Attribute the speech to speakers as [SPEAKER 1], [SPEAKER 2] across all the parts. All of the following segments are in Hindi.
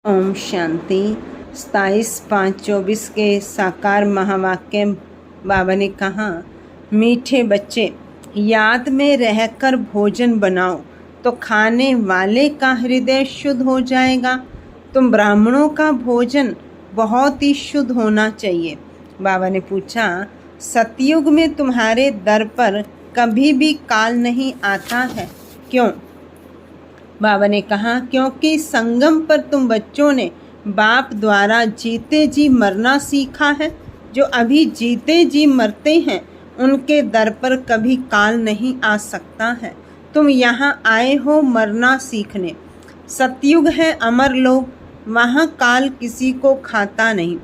[SPEAKER 1] ओम शांति। 27/5/24 के साकार महावाक्य बाबा ने कहा, मीठे बच्चे, याद में रहकर भोजन बनाओ तो खाने वाले का हृदय शुद्ध हो जाएगा। तुम ब्राह्मणों का भोजन बहुत ही शुद्ध होना चाहिए। बाबा ने पूछा, सतयुग में तुम्हारे दर पर कभी भी काल नहीं आता है, क्यों? बाबा ने कहा, क्योंकि संगम पर तुम बच्चों ने बाप द्वारा जीते जी मरना सीखा है। जो अभी जीते जी मरते हैं उनके दर पर कभी काल नहीं आ सकता है। तुम यहाँ आए हो मरना सीखने। सतयुग है अमर लोग, वहाँ काल किसी को खाता नहीं।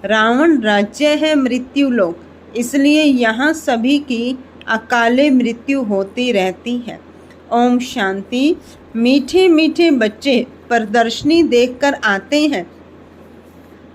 [SPEAKER 1] रावण राज्य है मृत्यु लोक, इसलिए यहाँ सभी की अकाले मृत्यु होती रहती है। ओम शांति। मीठे मीठे बच्चे प्रदर्शनी देखकर आते हैं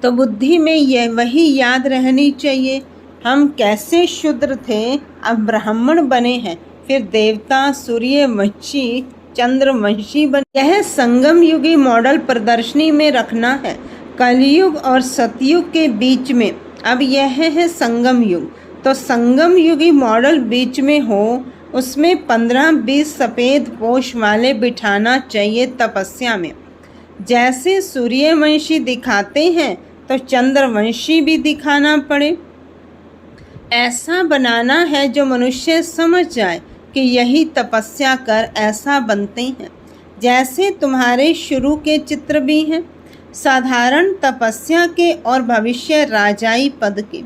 [SPEAKER 1] तो बुद्धि में यह वही याद रहनी चाहिए, हम कैसे शूद्र थे अब ब्राह्मण बने हैं, फिर देवता, सूर्यवंशी, चंद्रवंशी बने। यह संगम युगी मॉडल प्रदर्शनी में रखना है। कलयुग और सतयुग के बीच में अब यह है संगम युग, तो संगम युगी मॉडल बीच में हो, उसमें 15-20 सफ़ेद पोश वाले बिठाना चाहिए तपस्या में। जैसे सूर्यवंशी दिखाते हैं तो चंद्रवंशी भी दिखाना पड़े। ऐसा बनाना है जो मनुष्य समझ जाए कि यही तपस्या कर ऐसा बनते हैं। जैसे तुम्हारे शुरू के चित्र भी हैं, साधारण तपस्या के और भविष्य राजाई पद के,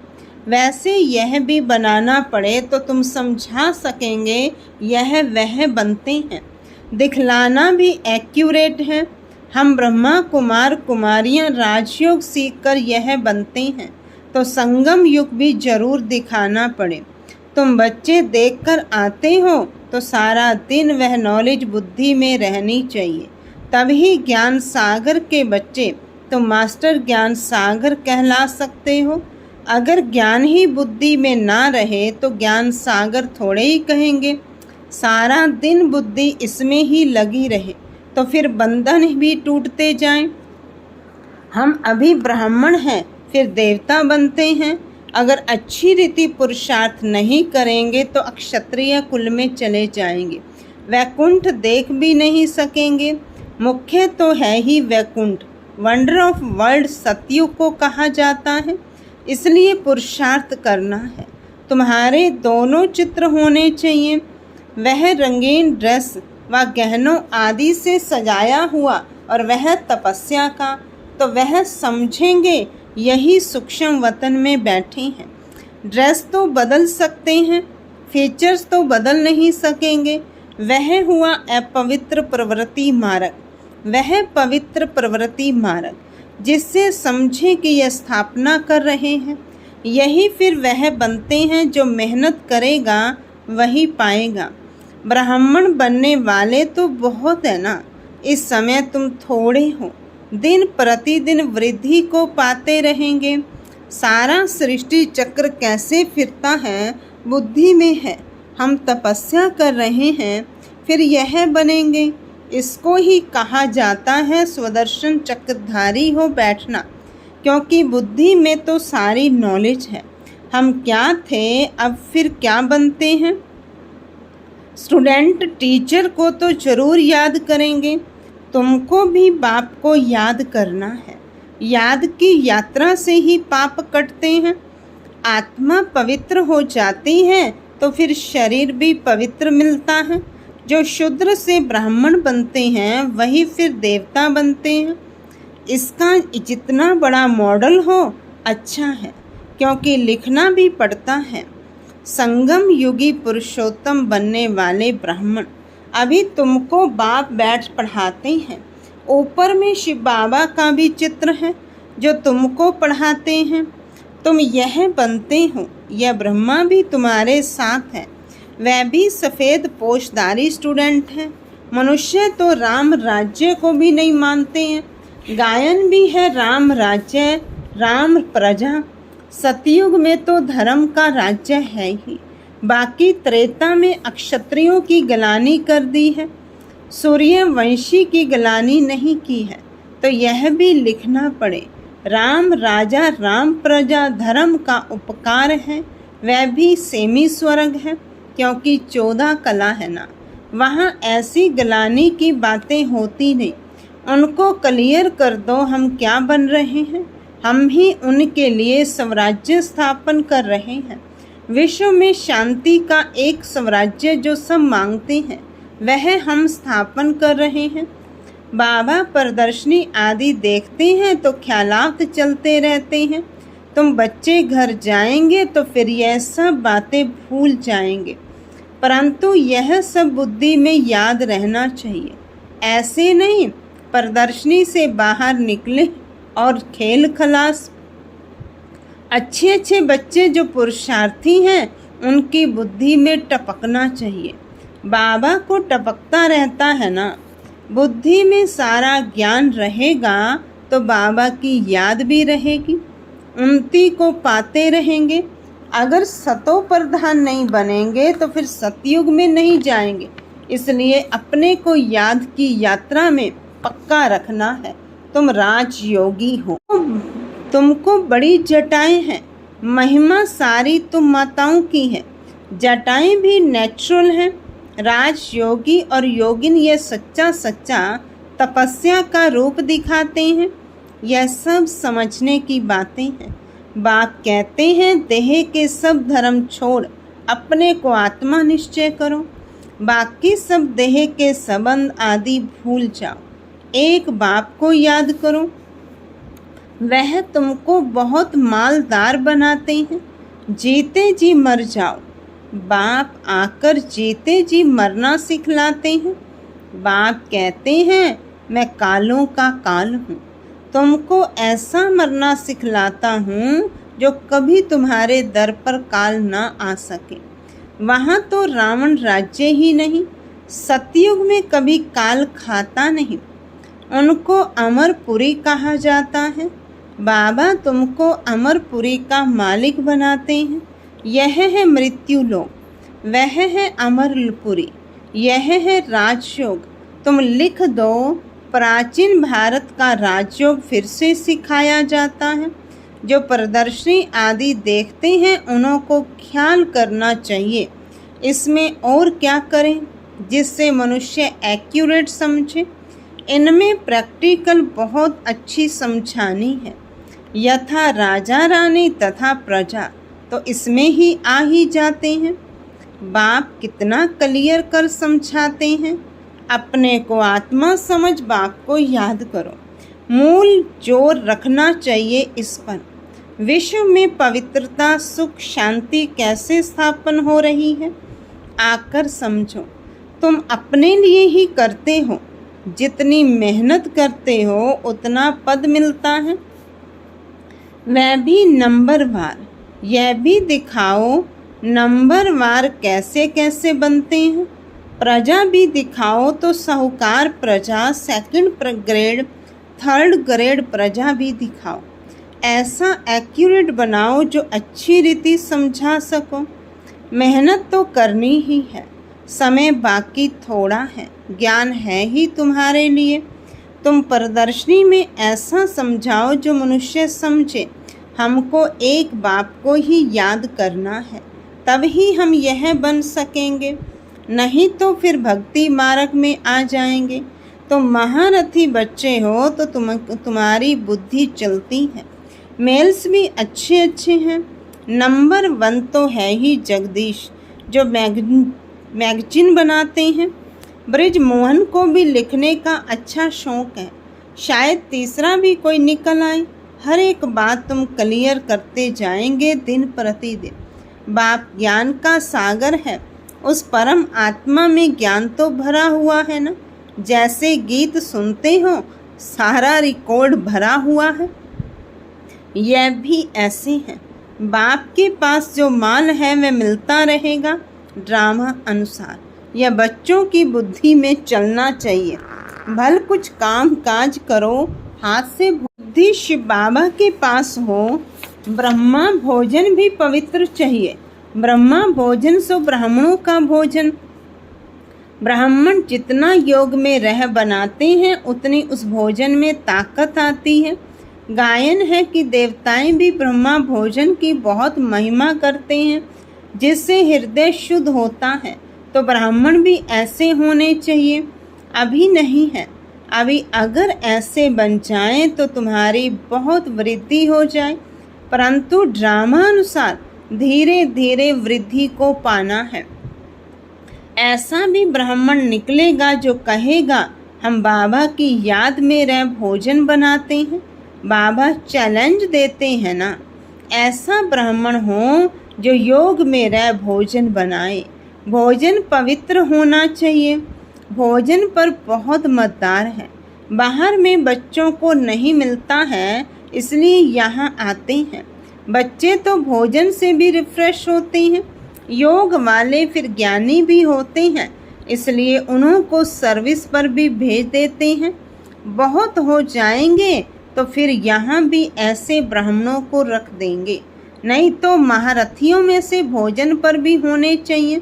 [SPEAKER 1] वैसे यह भी बनाना पड़े तो तुम समझा सकेंगे यह वह बनते हैं। दिखलाना भी एक्यूरेट है। हम ब्रह्मा कुमार कुमारियां राजयोग सीखकर यह बनते हैं, तो संगम युग भी जरूर दिखाना पड़े। तुम बच्चे देखकर आते हो तो सारा दिन वह नॉलेज बुद्धि में रहनी चाहिए, तभी ज्ञान सागर के बच्चे तुम मास्टर ज्ञान सागर कहला सकते हो। अगर ज्ञान ही बुद्धि में ना रहे तो ज्ञान सागर थोड़े ही कहेंगे। सारा दिन बुद्धि इसमें ही लगी रहे तो फिर बंधन भी टूटते जाएं। हम अभी ब्राह्मण हैं, फिर देवता बनते हैं। अगर अच्छी रीति पुरुषार्थ नहीं करेंगे तो अक्षत्रिय कुल में चले जाएंगे, वैकुंठ देख भी नहीं सकेंगे। मुख्य तो है ही वैकुंठ, वंडर ऑफ वर्ल्ड सतयुग को कहा जाता है, इसलिए पुरुषार्थ करना है। तुम्हारे दोनों चित्र होने चाहिए, वह रंगीन ड्रेस व गहनों आदि से सजाया हुआ और वह तपस्या का, तो वह समझेंगे यही सूक्ष्म वतन में बैठे हैं। ड्रेस तो बदल सकते हैं, फीचर्स तो बदल नहीं सकेंगे। वह हुआ अपवित्र प्रवृत्ति मार्ग, वह पवित्र प्रवृत्ति मार्ग, जिससे समझे कि यह स्थापना कर रहे हैं। यही फिर वह बनते हैं जो मेहनत करेगा वही पाएगा। ब्राह्मण बनने वाले तो बहुत है ना, इस समय तुम थोड़े हो, दिन प्रतिदिन वृद्धि को पाते रहेंगे। सारा सृष्टि चक्र कैसे फिरता है बुद्धि में है। हम तपस्या कर रहे हैं, फिर यह बनेंगे। इसको ही कहा जाता है स्वदर्शन चक्रधारी हो बैठना, क्योंकि बुद्धि में तो सारी नॉलेज है। हम क्या थे अब फिर क्या बनते हैं। स्टूडेंट टीचर को तो जरूर याद करेंगे, तुमको भी बाप को याद करना है। याद की यात्रा से ही पाप कटते हैं। आत्मा पवित्र हो जाती है तो फिर शरीर भी पवित्र मिलता है। जो शूद्र से ब्राह्मण बनते हैं वही फिर देवता बनते हैं। इसका जितना बड़ा मॉडल हो अच्छा है, क्योंकि लिखना भी पड़ता है। संगम युगी पुरुषोत्तम बनने वाले ब्राह्मण अभी तुमको बाप बैठ पढ़ाते हैं। ऊपर में शिव बाबा का भी चित्र है जो तुमको पढ़ाते हैं। तुम यह बनते हो, यह ब्रह्मा भी तुम्हारे साथ है, वह भी सफ़ेद पोशधारी स्टूडेंट है। मनुष्य तो राम राज्य को भी नहीं मानते हैं। गायन भी है राम राज्य, राम प्रजा। सतयुग में तो धर्म का राज्य है ही, बाकी त्रेता में अक्षत्रियों की गलानी कर दी है, सूर्यवंशी की गलानी नहीं की है। तो यह भी लिखना पड़े, राम राजा राम प्रजा धर्म का उपकार है, वह भी सेमी स्वर्ग है, क्योंकि 14 कला है ना। वहाँ ऐसी गलानी की बातें होती नहीं। उनको क्लियर कर दो हम क्या बन रहे हैं। हम ही उनके लिए स्वराज्य स्थापन कर रहे हैं। विश्व में शांति का एक स्वराज्य जो सब मांगते हैं वह हम स्थापन कर रहे हैं। बाबा प्रदर्शनी आदि देखते हैं तो ख्यालात चलते रहते हैं। तुम बच्चे घर जाएंगे तो फिर यह सब बातें भूल जाएंगे, परंतु यह सब बुद्धि में याद रहना चाहिए। ऐसे नहीं प्रदर्शनी से बाहर निकले और खेल खलास। अच्छे अच्छे बच्चे जो पुरुषार्थी हैं उनकी बुद्धि में टपकना चाहिए। बाबा को टपकता रहता है ना। बुद्धि में सारा ज्ञान रहेगा तो बाबा की याद भी रहेगी, उन्नति को पाते रहेंगे। अगर सतो प्रधान नहीं बनेंगे तो फिर सतयुग में नहीं जाएंगे। इसलिए अपने को याद की यात्रा में पक्का रखना है। तुम राजयोगी हो, तुमको बड़ी जटाएं हैं। महिमा सारी तुम माताओं की है। जटाएं भी नेचुरल हैं। राजयोगी और योगिन ये सच्चा सच्चा तपस्या का रूप दिखाते हैं। यह सब समझने की बातें हैं। बाप कहते हैं देह के सब धर्म छोड़ अपने को आत्मा निश्चय करो। बाकी सब देह के संबंध आदि भूल जाओ। एक बाप को याद करो, वह तुमको बहुत मालदार बनाते हैं। जीते जी मर जाओ। बाप आकर जीते जी मरना सिखलाते हैं। बाप कहते हैं मैं कालों का काल हूँ, तुमको ऐसा मरना सिखलाता हूँ जो कभी तुम्हारे दर पर काल ना आ सके। वहाँ तो रावण राज्य ही नहीं, सतयुग में कभी काल खाता नहीं। उनको अमरपुरी कहा जाता है। बाबा तुमको अमरपुरी का मालिक बनाते हैं। यह है मृत्यु लोक, वह है अमरपुरी, यह है राजयोग। तुम लिख दो, प्राचीन भारत का राजयोग फिर से सिखाया जाता है। जो प्रदर्शनी आदि देखते हैं उनको ख्याल करना चाहिए इसमें और क्या करें जिससे मनुष्य एक्यूरेट समझे। इनमें प्रैक्टिकल बहुत अच्छी समझानी है। यथा राजा रानी तथा प्रजा तो इसमें ही आ ही जाते हैं। बाप कितना क्लियर कर समझाते हैं। अपने को आत्मा समझ बाप को याद करो। मूल जोर रखना चाहिए इस पर। विश्व में पवित्रता सुख शांति कैसे स्थापन हो रही है आकर समझो। तुम अपने लिए ही करते हो, जितनी मेहनत करते हो उतना पद मिलता है, वह भी नंबरवार। यह भी दिखाओ नंबरवार कैसे कैसे बनते हैं। प्रजा भी दिखाओ तो साहूकार प्रजा, सेकंड ग्रेड, थर्ड ग्रेड प्रजा भी दिखाओ। ऐसा एक्यूरेट बनाओ जो अच्छी रीति समझा सको। मेहनत तो करनी ही है, समय बाकी थोड़ा है, ज्ञान है ही तुम्हारे लिए। तुम प्रदर्शनी में ऐसा समझाओ जो मनुष्य समझे। हमको एक बाप को ही याद करना है, तब ही हम यह बन सकेंगे, नहीं तो फिर भक्ति मार्ग में आ जाएंगे। तुम महारथी बच्चे हो तो तुम्हारी बुद्धि चलती है। मेल्स भी अच्छे अच्छे हैं। नंबर 1 तो है ही जगदीश जो मैगजीन बनाते हैं। ब्रिज मोहन को भी लिखने का अच्छा शौक है, शायद तीसरा भी कोई निकल आए। हर एक बात तुम क्लियर करते जाएंगे दिन प्रतिदिन। बाप ज्ञान का सागर है, उस परम आत्मा में ज्ञान तो भरा हुआ है ना। जैसे गीत सुनते हो सारा रिकॉर्ड भरा हुआ है, यह भी ऐसे है। बाप के पास जो माल है वह मिलता रहेगा ड्रामा अनुसार। यह बच्चों की बुद्धि में चलना चाहिए। भल कुछ काम काज करो, हाथ से बुद्धि शिव बाबा के पास हो। ब्रह्मा भोजन भी पवित्र चाहिए। ब्रह्मा भोजन सो ब्राह्मणों का भोजन। ब्राह्मण जितना योग में रह बनाते हैं उतनी उस भोजन में ताकत आती है। गायन है कि देवताएं भी ब्रह्मा भोजन की बहुत महिमा करते हैं, जिससे हृदय शुद्ध होता है। तो ब्राह्मण भी ऐसे होने चाहिए। अभी नहीं है, अभी अगर ऐसे बन जाएं तो तुम्हारी बहुत वृद्धि हो जाए, परंतु ड्रामा अनुसार धीरे धीरे वृद्धि को पाना है। ऐसा भी ब्राह्मण निकलेगा जो कहेगा हम बाबा की याद में रह भोजन बनाते हैं, बाबा चैलेंज देते हैं ना। ऐसा ब्राह्मण हो जो योग में रह भोजन बनाए। भोजन पवित्र होना चाहिए। भोजन पर बहुत मतदार है। बाहर में बच्चों को नहीं मिलता है, इसलिए यहाँ आते हैं। बच्चे तो भोजन से भी रिफ्रेश होते हैं। योग वाले फिर ज्ञानी भी होते हैं, इसलिए उन्हों को सर्विस पर भी भेज देते हैं। बहुत हो जाएंगे तो फिर यहाँ भी ऐसे ब्राह्मणों को रख देंगे। नहीं तो महारथियों में से भोजन पर भी होने चाहिए,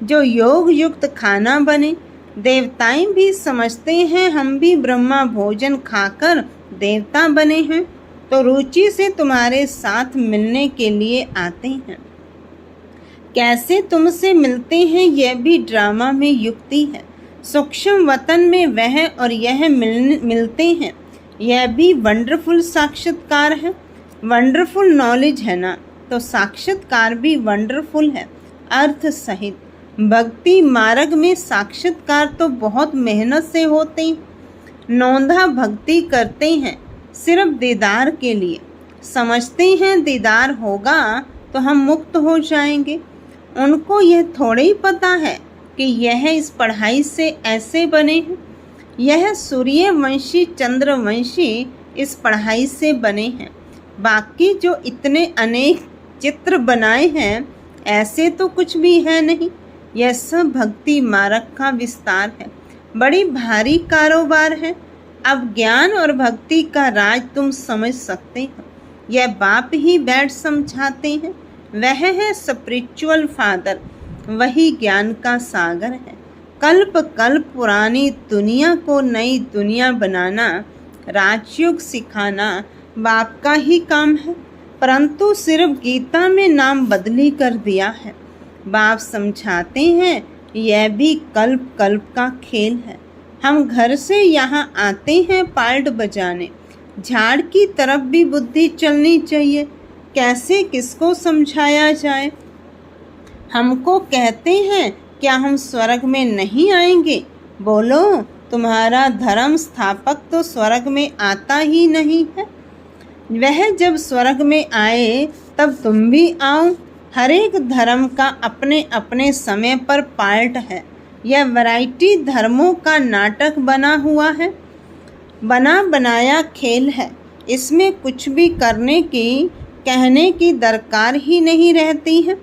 [SPEAKER 1] जो योग युक्त खाना बने। देवताएं भी समझते हैं हम भी ब्रह्मा भोजन खाकर देवता बने हैं, तो रुचि से तुम्हारे साथ मिलने के लिए आते हैं। कैसे तुमसे मिलते हैं यह भी ड्रामा में युक्ति है। सूक्ष्म वतन में वह और यह मिलते हैं, यह भी वंडरफुल साक्षात्कार है। वंडरफुल नॉलेज है ना, तो साक्षात्कार भी वंडरफुल है, अर्थ सहित। भक्ति मार्ग में साक्षात्कार तो बहुत मेहनत से होते हैं। नौंधा भक्ति करते हैं सिर्फ दीदार के लिए, समझते हैं दीदार होगा तो हम मुक्त हो जाएंगे। उनको यह थोड़ा ही पता है कि यह इस पढ़ाई से ऐसे बने हैं। यह सूर्यवंशी चंद्रवंशी इस पढ़ाई से बने हैं। बाकी जो इतने अनेक चित्र बनाए हैं, ऐसे तो कुछ भी है नहीं। यह सब भक्ति मार्ग का विस्तार है। बड़ी भारी कारोबार है। अब ज्ञान और भक्ति का राज तुम समझ सकते हो। यह बाप ही बैठ समझाते हैं। वह है स्पिरिचुअल फादर, वही ज्ञान का सागर है। कल्प कल्प पुरानी दुनिया को नई दुनिया बनाना, राजयोग सिखाना बाप का ही काम है, परंतु सिर्फ गीता में नाम बदली कर दिया है। बाप समझाते हैं यह भी कल्प कल्प का खेल है। हम घर से यहाँ आते हैं पाल्ट बजाने। झाड़ की तरफ भी बुद्धि चलनी चाहिए। कैसे किसको समझाया जाए। हमको कहते हैं क्या हम स्वर्ग में नहीं आएंगे? बोलो, तुम्हारा धर्म स्थापक तो स्वर्ग में आता ही नहीं है। वह जब स्वर्ग में आए तब तुम भी आओ। हर एक धर्म का अपने अपने समय पर पार्ट है। यह वैरायटी धर्मों का नाटक बना हुआ है, बना बनाया खेल है। इसमें कुछ भी करने की कहने की दरकार ही नहीं रहती है।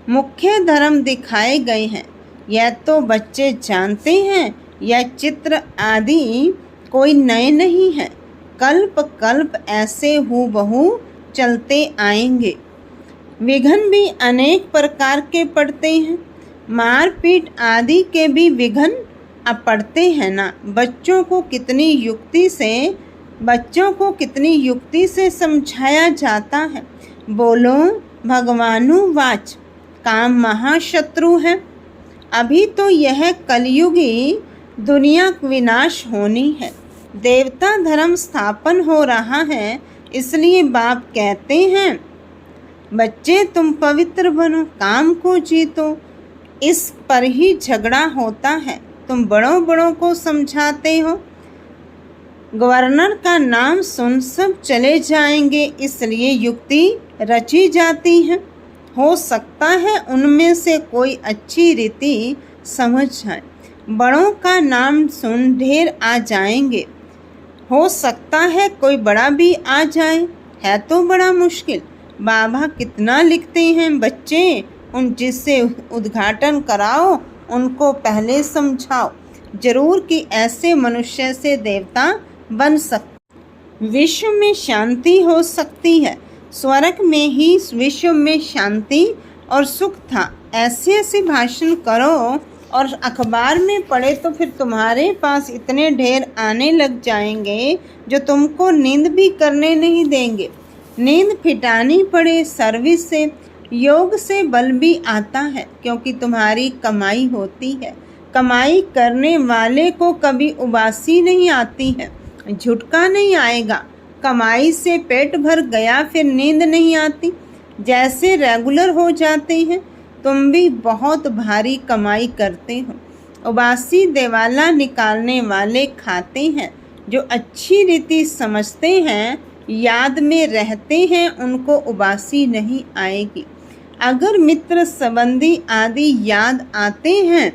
[SPEAKER 1] मुख्य धर्म दिखाए गए हैं, यह तो बच्चे जानते हैं। यह चित्र आदि कोई नए नहीं है। कल्प कल्प ऐसे हूबहू चलते आएंगे। विघ्न भी अनेक प्रकार के पड़ते हैं। मारपीट आदि के भी विघ्न अब पड़ते हैं ना। बच्चों को कितनी युक्ति से समझाया जाता है। बोलो, भगवानुवाच, काम महाशत्रु है। अभी तो यह कलयुगी दुनिया विनाश होनी है। देवता धर्म स्थापन हो रहा है, इसलिए बाप कहते हैं बच्चे तुम पवित्र बनो, काम को जीतो। इस पर ही झगड़ा होता है। तुम बड़ों बड़ों को समझाते हो। गवर्नर का नाम सुन सब चले जाएंगे, इसलिए युक्ति रची जाती है। हो सकता है उनमें से कोई अच्छी रीति समझ जाए। बड़ों का नाम सुन ढेर आ जाएंगे। हो सकता है कोई बड़ा भी आ जाए, है तो बड़ा मुश्किल। बाबा कितना लिखते हैं, बच्चे उन जिससे उद्घाटन कराओ उनको पहले समझाओ जरूर कि ऐसे मनुष्य से देवता बन सकते। विश्व में शांति हो सकती है। स्वर्ग में ही विश्व में शांति और सुख था। ऐसे ऐसे भाषण करो और अखबार में पढ़े तो फिर तुम्हारे पास इतने ढेर आने लग जाएंगे जो तुमको नींद भी करने नहीं देंगे। नींद फिटानी पड़े सर्विस से, योग से बल भी आता है क्योंकि तुम्हारी कमाई होती है। कमाई करने वाले को कभी उबासी नहीं आती है, झुटका नहीं आएगा। कमाई से पेट भर गया फिर नींद नहीं आती। जैसे रेगुलर हो जाते हैं, तुम भी बहुत भारी कमाई करते हो। उबासी दिवाला निकालने वाले खाते हैं। जो अच्छी रीति समझते हैं, याद में रहते हैं, उनको उबासी नहीं आएगी। अगर मित्र संबंधी आदि याद आते हैं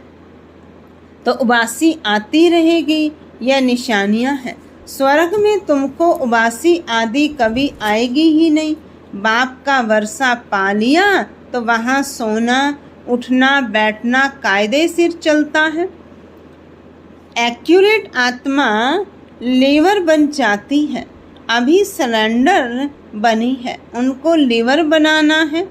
[SPEAKER 1] तो उबासी आती रहेगी। यह निशानियां हैं। स्वर्ग में तुमको उबासी आदि कभी आएगी ही नहीं। बाप का वर्षा पा लिया तो वहाँ सोना उठना बैठना कायदे सिर चलता है। एक्यूरेट आत्मा लीवर बन जाती है। अभी सिलेंडर बनी है, उनको लीवर बनाना है।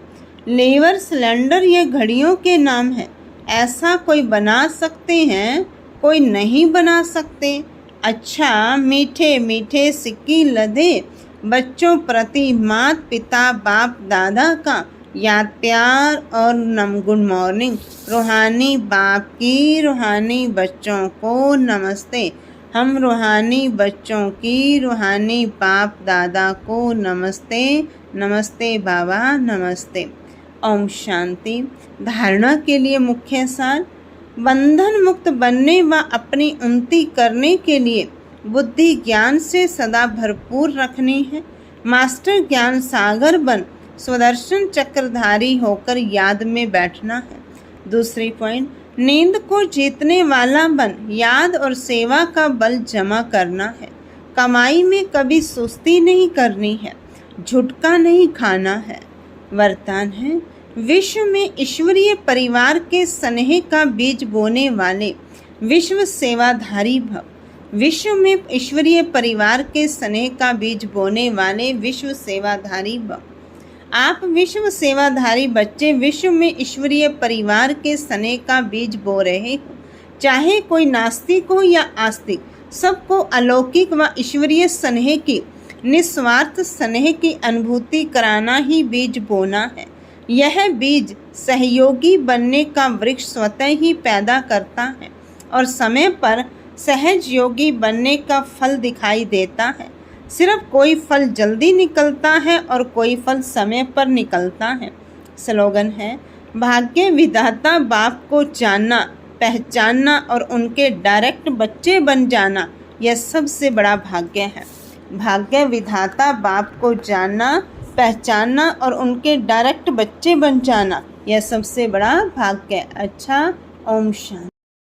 [SPEAKER 1] लीवर सिलेंडर ये घड़ियों के नाम है। ऐसा कोई बना सकते हैं, कोई नहीं बना सकते। अच्छा मीठे मीठे सिक्की लदे बच्चों प्रति माता पिता बाप दादा का याद प्यार और गुड मॉर्निंग। रूहानी बाप की रूहानी बच्चों को नमस्ते। हम रूहानी बच्चों की रूहानी बाप दादा को नमस्ते। नमस्ते बाबा, नमस्ते। ओम शांति। धारणा के लिए मुख्य सार: बंधन मुक्त बनने व अपनी उन्नति करने के लिए बुद्धि ज्ञान से सदा भरपूर रखनी है। मास्टर ज्ञान सागर बन स्वदर्शन चक्रधारी होकर याद में बैठना है। दूसरी पॉइंट, नींद को जीतने वाला बन याद और सेवा का बल जमा करना है। कमाई में कभी सुस्ती नहीं करनी है, झुटका नहीं खाना है। वरदान है: विश्व में ईश्वरीय परिवार के स्नेह का बीज बोने वाले विश्व सेवाधारी भव। विश्व में ईश्वरीय परिवार के स्नेह का बीज बोने वाले विश्व सेवाधारी भव। आप विश्व सेवाधारी बच्चे विश्व में ईश्वरीय परिवार के स्नेह का बीज बो रहे हो। चाहे कोई नास्तिक हो या आस्तिक, सबको अलौकिक व ईश्वरीय स्नेह की, निस्वार्थ स्नेह की अनुभूति कराना ही बीज बोना है। यह बीज सहयोगी बनने का वृक्ष स्वतः ही पैदा करता है और समय पर सहज योगी बनने का फल दिखाई देता है। सिर्फ कोई फल जल्दी निकलता है और कोई फल समय पर निकलता है। स्लोगन है: भाग्य विधाता बाप को जानना, पहचानना और उनके डायरेक्ट बच्चे बन जाना, यह सबसे बड़ा भाग्य है। भाग्य विधाता बाप को जानना, पहचानना और उनके डायरेक्ट बच्चे बन जाना, यह सबसे बड़ा भाग्य। अच्छा, ओम शांति।